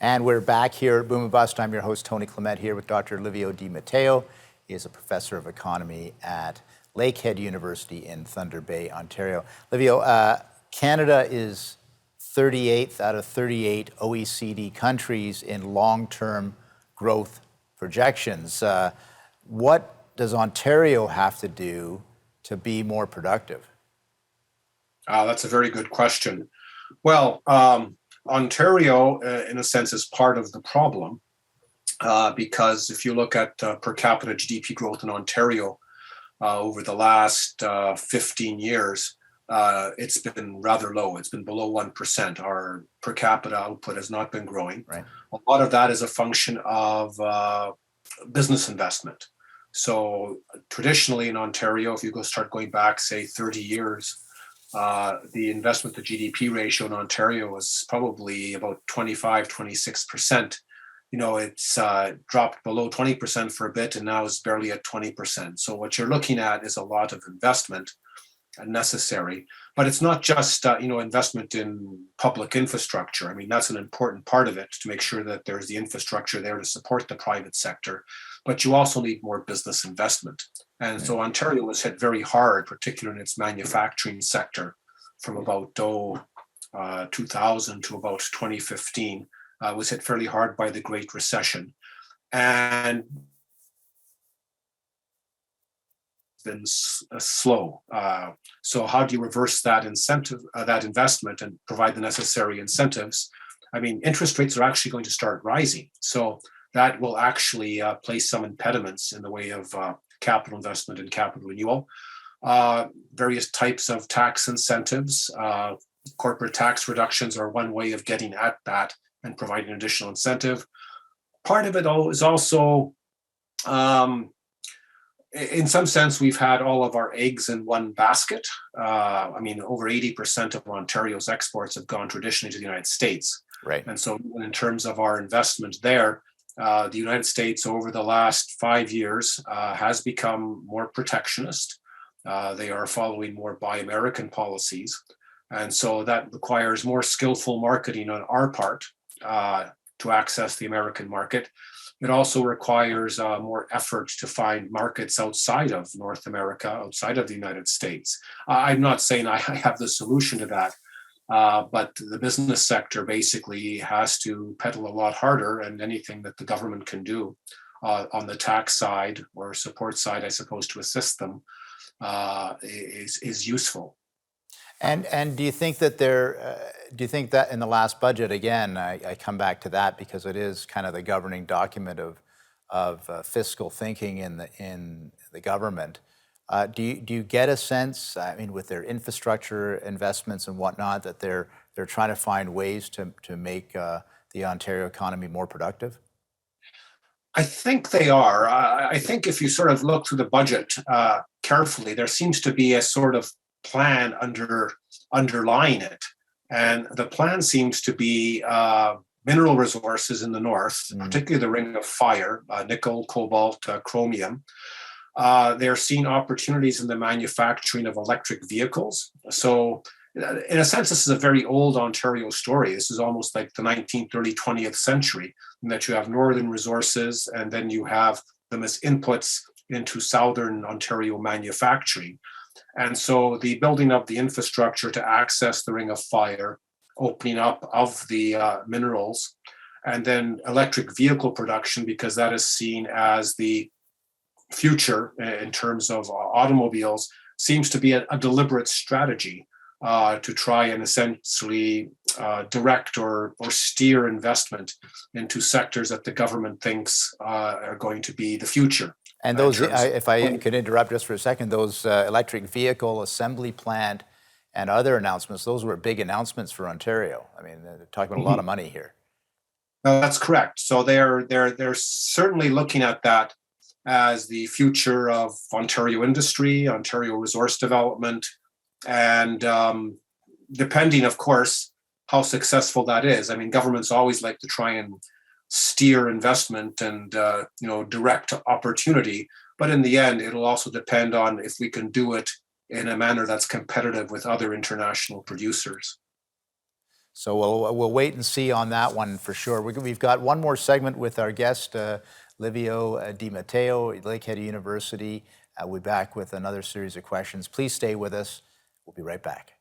And we're back here at Boom and Bust. I'm your host, Tony Clement, here with Dr. Livio Di Matteo. He is a professor of economy at Lakehead University in Thunder Bay, Ontario. Livio, Canada is 38th out of 38 OECD countries in long-term growth projections. What does Ontario have to do to be more productive? That's a very good question. Well, Ontario, in a sense, is part of the problem because if you look at per capita GDP growth in Ontario over the last 15 years, it's been rather low. It's been below 1%. Our per capita output has not been growing. Right. A lot of that is a function of business investment. So traditionally in Ontario, if you start going back, say, 30 years, the investment to GDP ratio in Ontario was probably about 25, 26%. It's dropped below 20% for a bit and now is barely at 20%. So what you're looking at is a lot of investment necessary, but it's not just investment in public infrastructure. I mean, that's an important part of it to make sure that there's the infrastructure there to support the private sector, but you also need more business investment. And so Ontario was hit very hard, particularly in its manufacturing sector, from about 2000 to about 2015, was hit fairly hard by the Great Recession. And been slow. So how do you reverse that that investment and provide the necessary incentives? I mean, interest rates are actually going to start rising. So that will actually place some impediments in the way of capital investment and capital renewal. Various types of tax incentives, corporate tax reductions are one way of getting at that and providing additional incentive. Part of it is also, in some sense, we've had all of our eggs in one basket. I mean, over 80% of Ontario's exports have gone traditionally to the United States. Right. And so in terms of our investment there, the United States over the last 5 years has become more protectionist. They are following more Buy American policies. And so that requires more skillful marketing on our part to access the American market. It also requires more effort to find markets outside of North America, outside of the United States. I'm not saying I have the solution to that, but the business sector basically has to pedal a lot harder, and anything that the government can do on the tax side or support side, I suppose, to assist them is useful. And do you think that in the last budget, again, I come back to that because it is kind of the governing document of fiscal thinking in the government. Do you get a sense, I mean, with their infrastructure investments and whatnot, that they're trying to find ways to make the Ontario economy more productive? I think they are. I think if you sort of look through the budget carefully, there seems to be a sort of plan underlying it. And the plan seems to be mineral resources in the north, particularly the Ring of Fire, nickel, cobalt, chromium. They're seeing opportunities in the manufacturing of electric vehicles. So in a sense, this is a very old Ontario story. This is almost like the 19th, early 20th century, in that you have northern resources and then you have them as inputs into southern Ontario manufacturing. And so the building of the infrastructure to access the Ring of Fire, opening up of the minerals, and then electric vehicle production, because that is seen as the future in terms of automobiles, seems to be a deliberate strategy to try and essentially direct or steer investment into sectors that the government thinks are going to be the future. And those, if I could interrupt just for a second, those electric vehicle assembly plant and other announcements, those were big announcements for Ontario. I mean, they're talking about a lot of money here. That's correct. So they're certainly looking at that as the future of Ontario industry, Ontario resource development, and depending, of course, how successful that is. I mean, governments always like to try and steer investment and direct opportunity, but in the end, it'll also depend on if we can do it in a manner that's competitive with other international producers. So we'll wait and see on that one for sure. We've got one more segment with our guest, Livio Di Matteo, Lakehead University. We'll be back with another series of questions. Please stay with us. We'll be right back.